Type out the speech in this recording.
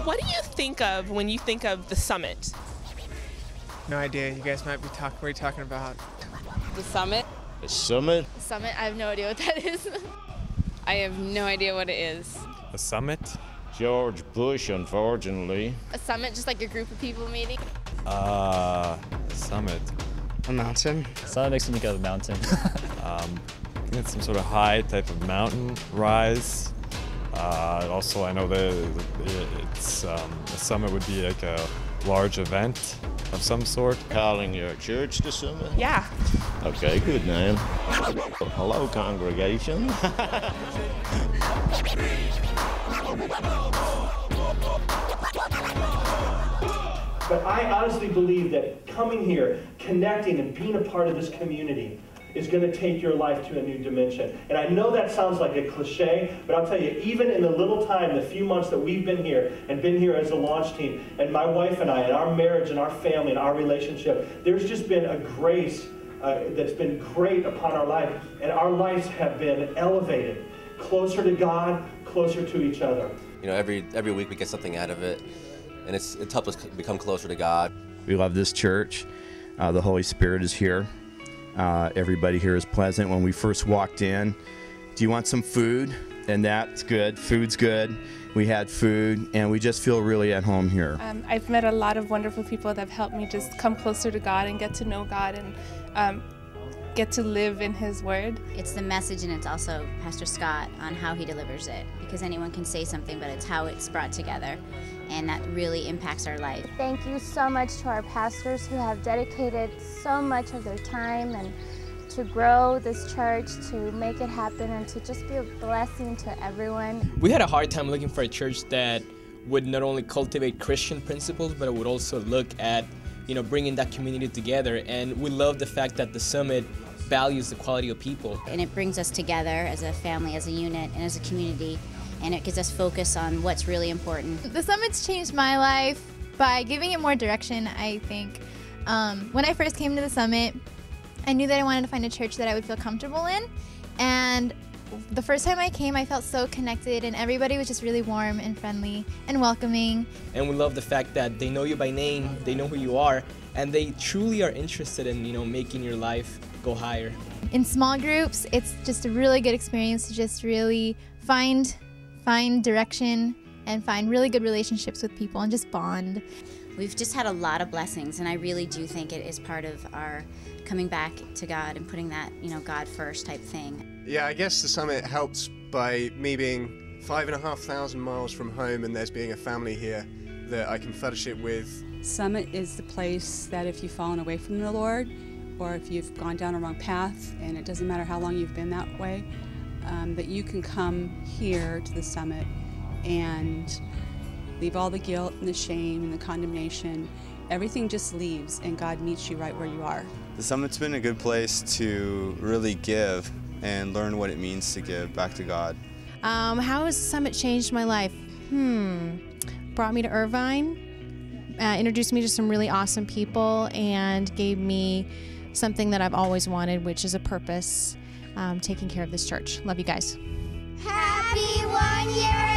What do you think of when you think of the summit? No idea. You guys might be what are you talking about? The summit? The summit? The summit? I have no idea what that is. I have no idea what it is. A summit? George Bush, unfortunately. A summit, just like a group of people meeting? Summit. A mountain? Summit makes me think of a mountain. I think it's some sort of high type of mountain rise. Also, I know that it's a summit would be like a large event of some sort. Calling your church the summit? Yeah. Okay, good name. Hello, congregation. But I honestly believe that coming here, connecting and being a part of this community is going to take your life to a new dimension. And I know that sounds like a cliche, but I'll tell you, even in the little time, the few months that we've been here and been here as a launch team, and my wife and I, and our marriage and our family and our relationship, there's just been a grace that's been great upon our life, and our lives have been elevated, closer to God, closer to each other. You know, every week we get something out of it, and it's helped us become closer to God. We love this church. The Holy Spirit is here. Everybody here is pleasant. When we first walked in, do you want some food? And that's good. Food's good. We had food, and we just feel really at home here. I've met a lot of wonderful people that have helped me just come closer to God and get to know God and get to live in His Word. It's the message, and it's also Pastor Scott on how he delivers it, because anyone can say something, but it's how it's brought together, and that really impacts our life. Thank you so much to our pastors who have dedicated so much of their time and to grow this church, to make it happen, and to just be a blessing to everyone. We had a hard time looking for a church that would not only cultivate Christian principles, but it would also look at, you know, bringing that community together. And we love the fact that the Summit values the quality of people. And it brings us together as a family, as a unit, and as a community, and it gives us focus on what's really important. The Summit's changed my life by giving it more direction, I think. When I first came to the Summit, I knew that I wanted to find a church that I would feel comfortable in, and the first time I came, I felt so connected, and everybody was just really warm and friendly and welcoming. And we love the fact that they know you by name, they know who you are, and they truly are interested in, you know, making your life go higher. In small groups, it's just a really good experience to just really find direction and find really good relationships with people and just bond. We've just had a lot of blessings, and I really do think it is part of our coming back to God and putting that, you know, God first type thing. Yeah, I guess the Summit helps by me being 5,500 miles from home, and there's being a family here that I can fellowship with. Summit is the place that if you've fallen away from the Lord, or if you've gone down a wrong path, and it doesn't matter how long you've been that way, that you can come here to the Summit and leave all the guilt and the shame and the condemnation. Everything just leaves, and God meets you right where you are. The Summit's been a good place to really give and learn what it means to give back to God. How has the Summit changed my life? Brought me to Irvine, introduced me to some really awesome people, and gave me something that I've always wanted, which is a purpose, taking care of this church. Love you guys. Happy 1 year